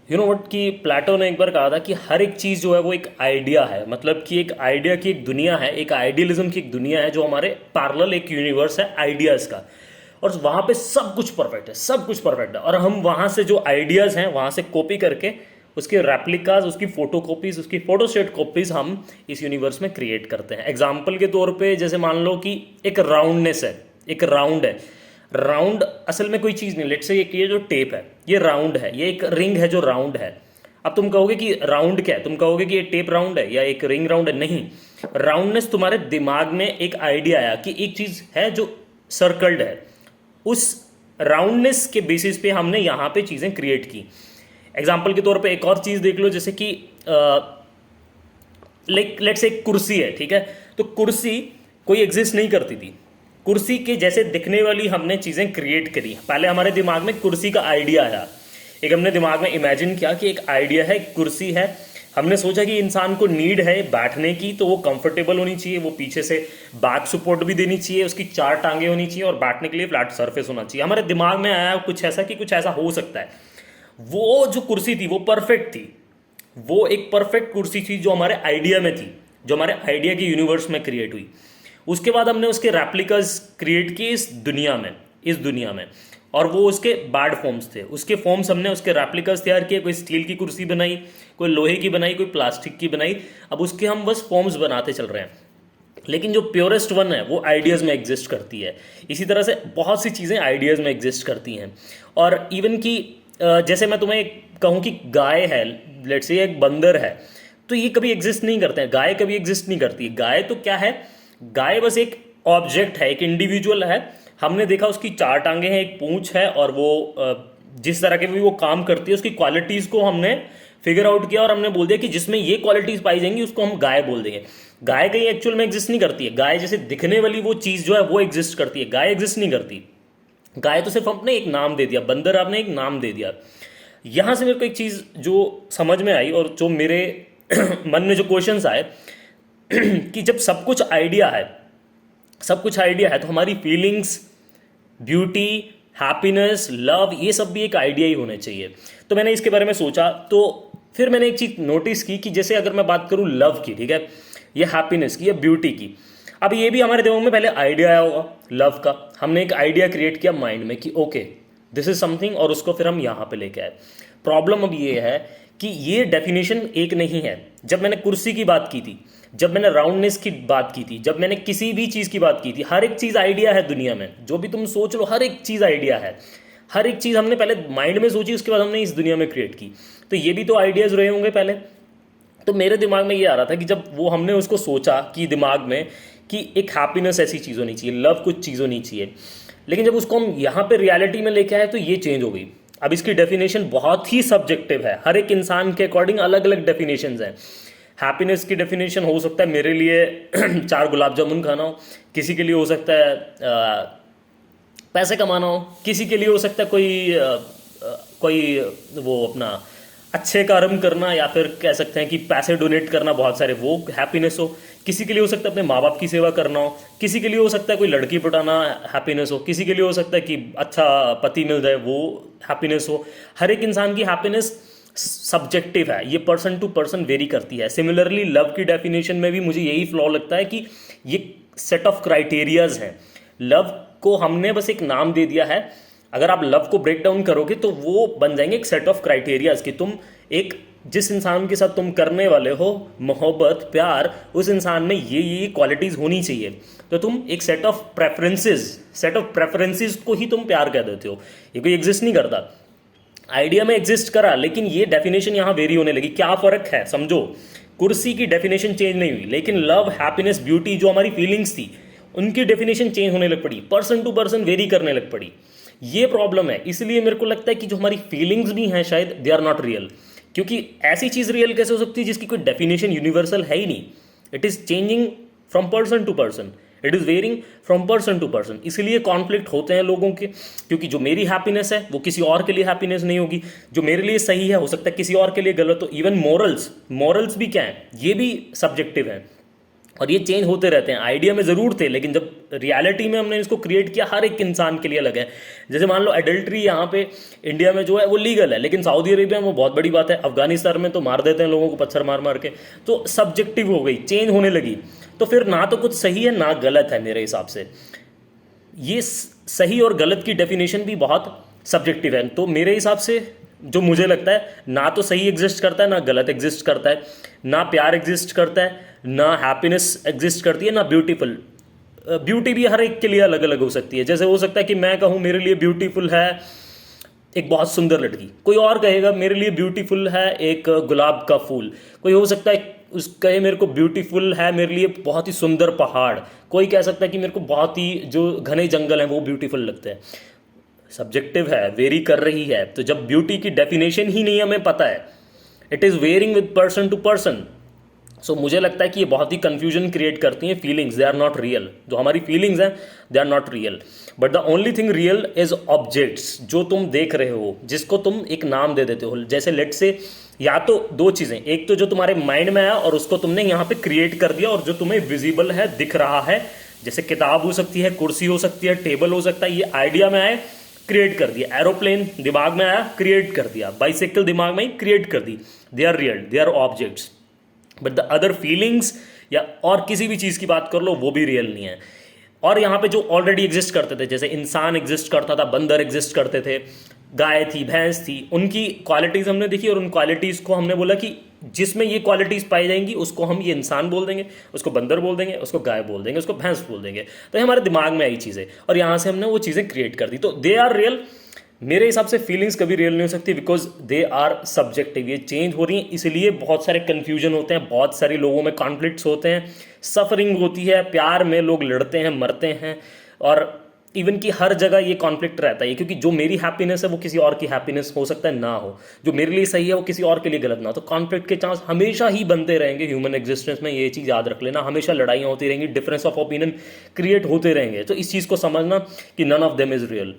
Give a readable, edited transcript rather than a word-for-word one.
You know what कि प्लेटो ने एक बार कहा था कि हर एक चीज़ जो है वो एक आइडिया है, मतलब कि एक आइडिया की एक दुनिया है, एक आइडियलिज्म की एक दुनिया है जो हमारे पैरेलल एक यूनिवर्स है आइडियाज़ का। और वहाँ पे सब कुछ परफेक्ट है, सब कुछ परफेक्ट है, और हम वहाँ से जो आइडियाज़ हैं वहाँ से कॉपी करके उसके रेप्लिकाज, उसकी फोटो कॉपीज, उसकी फोटोस्टेट कॉपीज हम इस यूनिवर्स में क्रिएट करते हैं। एग्जाम्पल के तौर पे जैसे मान लो कि एक राउंडनेस है, एक राउंड है। राउंड असल में कोई चीज़ नहीं, लेट्स से ये जो टेप है ये राउंड है, ये एक रिंग है जो राउंड है। अब तुम कहोगे कि राउंड क्या है, तुम कहोगे कि ये टेप राउंड है या एक रिंग राउंड है। नहीं, राउंडनेस तुम्हारे दिमाग में एक आइडिया आया कि एक चीज़ है जो सर्कल्ड है, उस राउंडनेस के बेसिस पे हमने यहाँ पे चीज़ें क्रिएट की। एग्जाम्पल के तौर पे एक और चीज़ देख लो, जैसे कि लाइक लेट्स एक कुर्सी है, ठीक है। तो कुर्सी कोई एग्जिस्ट नहीं करती थी, कुर्सी के जैसे दिखने वाली हमने चीज़ें क्रिएट करी। पहले हमारे दिमाग में कुर्सी का आइडिया आया, एक हमने दिमाग में इमेजिन किया कि एक आइडिया है, एक कुर्सी है। हमने सोचा कि इंसान को नीड है बैठने की, तो वो कंफर्टेबल होनी चाहिए, वो पीछे से बैक सपोर्ट भी देनी चाहिए, उसकी 4 टांगे होनी चाहिए और बैठने के लिए फ्लैट सरफेस होना चाहिए। हमारे दिमाग में आया कुछ ऐसा कि कुछ ऐसा हो सकता है। वो जो कुर्सी थी वो परफेक्ट थी, वो एक परफेक्ट कुर्सी थी जो हमारे आइडिया में थी, जो हमारे आइडिया के यूनिवर्स में क्रिएट हुई। उसके बाद हमने उसके रेप्लिकास क्रिएट किए इस दुनिया में, और वो उसके बैड फॉर्म्स थे। उसके फॉर्म्स हमने उसके रेप्लिकास तैयार किए, कोई स्टील की कुर्सी बनाई, कोई लोहे की बनाई, कोई प्लास्टिक की बनाई। अब उसके हम बस फॉर्म्स बनाते चल रहे हैं, लेकिन जो प्योरेस्ट वन है वो आइडियाज़ में एग्जिस्ट करती है। इसी तरह से बहुत सी चीज़ें आइडियाज़ में एग्जिस्ट करती हैं। और इवन कि जैसे मैं तुम्हें कहूँ कि गाय है, लेट्स से एक बंदर है, तो ये कभी एग्जिस्ट नहीं करते हैं, गाय कभी एग्जिस्ट नहीं करती। गाय तो क्या है, गाय बस एक ऑब्जेक्ट है, एक इंडिविजुअल है। हमने देखा उसकी 4 टांगे हैं, एक पूंछ है, और वो जिस तरह के भी वो काम करती है उसकी क्वालिटीज़ को हमने फिगर आउट किया और हमने बोल दिया कि जिसमें ये क्वालिटीज़ पाई जाएंगी उसको हम गाय बोल देंगे। गाय कहीं एक्चुअल में एग्जिस्ट नहीं करती है, गाय जैसे दिखने वाली वो चीज़ जो है वो एग्जिस्ट करती है, गाय एग्जिस्ट नहीं करती। गाय तो सिर्फ हमने एक नाम दे दिया, बंदर आपने एक नाम दे दिया। यहाँ से मेरे को एक चीज़ जो समझ में आई और जो मेरे मन में जो क्वेश्चंस आए कि जब सब कुछ आइडिया है तो हमारी फीलिंग्स, ब्यूटी, हैप्पीनेस, लव, ये सब भी एक आइडिया ही होने चाहिए। तो मैंने इसके बारे में सोचा, तो फिर मैंने एक चीज़ नोटिस की कि जैसे अगर मैं बात करूँ लव की, ठीक है, ये हैप्पीनेस की या ब्यूटी की, अब ये भी हमारे दिमाग में पहले आइडिया आया होगा लव का। हमने एक आइडिया क्रिएट किया माइंड में कि ओके दिस इज समथिंग, और उसको फिर हम यहाँ पे लेके आए। प्रॉब्लम अब ये है कि ये डेफिनेशन एक नहीं है। जब मैंने कुर्सी की बात की थी, जब मैंने राउंडनेस की बात की थी, जब मैंने किसी भी चीज़ की बात की थी, हर एक चीज़ आइडिया है दुनिया में। जो भी तुम सोच लो हर एक चीज़ आइडिया है, हर एक चीज़ हमने पहले माइंड में सोची, उसके बाद हमने इस दुनिया में क्रिएट की। तो ये भी तो आइडियाज़ रहे होंगे पहले। तो मेरे दिमाग में ये आ रहा था कि जब वो हमने उसको सोचा कि दिमाग में कि एक हैप्पीनेस ऐसी चीज़ होनी चाहिए, लव कुछ चीज़ होनी चाहिए, लेकिन जब उसको हम यहाँ पे रियलिटी में लेके आए तो ये चेंज हो गई। अब इसकी डेफिनेशन बहुत ही सब्जेक्टिव है, हर एक इंसान के अकॉर्डिंग अलग अलग डेफिनेशंस हैं। हैप्पीनेस की डेफिनेशन हो सकता है मेरे लिए 4 गुलाब जामुन खाना हो, किसी के लिए हो सकता है पैसे कमाना हो, किसी के लिए हो सकता है कोई वो अपना अच्छे कर्म करना, या फिर कह सकते हैं कि पैसे डोनेट करना बहुत सारे, वो हैप्पीनेस हो। किसी के लिए हो सकता है अपने माँ बाप की सेवा करना हो, किसी के लिए हो सकता है कोई लड़की पटाना हैप्पीनेस हो, किसी के लिए हो सकता है कि अच्छा पति मिल जाए वो हैप्पीनेस हो। हर एक इंसान की हैप्पीनेस सब्जेक्टिव है, ये पर्सन टू पर्सन वेरी करती है। सिमिलरली लव की डेफिनेशन में भी मुझे यही फ्लॉ लगता है कि ये सेट ऑफ क्राइटेरियाज हैं। लव को हमने बस एक नाम दे दिया है, अगर आप लव को ब्रेक डाउन करोगे तो वो बन जाएंगे एक सेट ऑफ क्राइटेरियाज कि तुम एक जिस इंसान के साथ तुम करने वाले हो मोहब्बत, प्यार, उस इंसान में ये क्वालिटीज़ होनी चाहिए। तो तुम एक सेट ऑफ प्रेफरेंसेस को ही तुम प्यार कह देते हो। ये कोई एग्जिस्ट नहीं करता, आइडिया में एग्जिस्ट करा, लेकिन ये डेफिनेशन यहाँ वेरी होने लगी। क्या फ़र्क है समझो, कुर्सी की डेफिनेशन चेंज नहीं हुई, लेकिन लव, हैप्पीनेस, ब्यूटी जो हमारी फीलिंग्स थी उनकी डेफिनेशन चेंज होने लग पड़ी, पर्सन टू पर्सन वेरी करने लग पड़ी। ये प्रॉब्लम है। इसलिए मेरे को लगता है कि जो हमारी फीलिंग्स भी हैं शायद दे आर नॉट रियल, क्योंकि ऐसी चीज़ रियल कैसे हो सकती है जिसकी कोई डेफिनेशन यूनिवर्सल है ही नहीं। It is changing from person to person, it is varying from person to person. इसलिए कॉन्फ्लिक्ट होते हैं लोगों के, क्योंकि जो मेरी हैप्पीनेस है वो किसी और के लिए हैप्पीनेस नहीं होगी, जो मेरे लिए सही है हो सकता है किसी और के लिए गलत हो। इवन मॉरल्स भी क्या है, ये भी सब्जेक्टिव है और ये चेंज होते रहते हैं। आइडिया में ज़रूर थे, लेकिन जब रियलिटी में हमने इसको क्रिएट किया हर एक इंसान के लिए अलग है। जैसे मान लो एडल्ट्री यहाँ पे इंडिया में जो है वो लीगल है, लेकिन सऊदी अरेबिया में वो बहुत बड़ी बात है, अफगानिस्तान में तो मार देते हैं लोगों को पत्थर मार मार के। तो सब्जेक्टिव हो गई, चेंज होने लगी, तो फिर ना तो कुछ सही है ना गलत है मेरे हिसाब से। ये सही और गलत की डेफिनेशन भी बहुत सब्जेक्टिव है। तो मेरे हिसाब से जो मुझे लगता है, ना तो सही एग्जिस्ट करता है ना गलत एग्जिस्ट करता है, ना प्यार एग्जिस्ट करता है ना हैप्पीनेस एग्जिस्ट करती है ना ब्यूटीफुल। ब्यूटी भी हर एक के लिए अलग अलग हो सकती है। जैसे हो सकता है कि मैं कहूँ मेरे लिए ब्यूटीफुल है एक बहुत सुंदर लड़की, कोई और कहेगा मेरे लिए ब्यूटीफुल है एक गुलाब का फूल, कोई हो सकता है उस कहे मेरे को ब्यूटीफुल है मेरे लिए बहुत ही सुंदर पहाड़, कोई कह सकता है कि मेरे को बहुत ही जो घने जंगल हैं वो ब्यूटीफुल लगते हैं। सब्जेक्टिव है, वेरी कर रही है। तो जब ब्यूटी की डेफिनेशन ही नहीं हमें पता है, it is varying with person to person. So मुझे लगता है कि ये बहुत ही कंफ्यूजन क्रिएट करती हैं feelings, they are not real. जो हमारी फीलिंग्स हैं they are not real, but the only thing real is objects, जो तुम देख रहे हो, जिसको तुम एक नाम दे देते हो। जैसे लेट से या तो दो चीज़ें, एक तो जो तुम्हारे माइंड में आया और उसको तुमने यहाँ पे क्रिएट कर दिया, और जो तुम्हें विजिबल है, दिख रहा है, जैसे किताब हो सकती है, कुर्सी हो सकती है, टेबल हो सकता है, ये आइडिया में आए क्रिएट कर दिया। एरोप्लेन दिमाग में आया क्रिएट कर दिया, बाइसाइकिल दिमाग में ही क्रिएट कर दी। They are real, they are objects. But the other feelings या और किसी भी चीज़ की बात कर लो वो भी रियल नहीं है। और यहाँ पे जो ऑलरेडी एग्जिस्ट करते थे, जैसे इंसान एग्जिस्ट करता था, बंदर एग्जिस्ट करते थे, गाय थी, भैंस थी, उनकी क्वालिटीज़ हमने देखी और उन क्वालिटीज़ को हमने बोला कि जिसमें ये क्वालिटीज़ पाई जाएंगी उसको हम ये इंसान बोल देंगे, उसको बंदर बोल देंगे, उसको गाय बोल देंगे, उसको भैंस बोल देंगे। तो ये हमारे दिमाग में आई चीज़ें और यहाँ से हमने वो चीज़ें क्रिएट कर दी। तो दे आर रियल। मेरे हिसाब से फीलिंग्स कभी रियल नहीं हो सकती, बिकॉज दे आर सब्जेक्टिव। ये चेंज हो रही हैं, इसलिए बहुत सारे कन्फ्यूजन होते हैं, बहुत सारे लोगों में कॉन्फ्लिक्ट्स होते हैं, सफरिंग होती है, प्यार में लोग लड़ते हैं, मरते हैं, और इवन कि हर जगह ये कॉन्फ्लिक्ट रहता है, क्योंकि जो मेरी हैप्पीनेस है वो किसी और की हैप्पीनेस हो सकता है ना हो, जो मेरे लिए सही है वो किसी और के लिए गलत ना हो। तो कॉन्फ्लिक्ट के चांस हमेशा ही बनते रहेंगे ह्यूमन एग्जिस्टेंस में, ये चीज़ याद रख लेना। हमेशा लड़ाइयाँ होती रहेंगी, डिफरेंस ऑफ ओपिनियन क्रिएट होते रहेंगे। तो इस चीज़ को समझना कि none of them is real.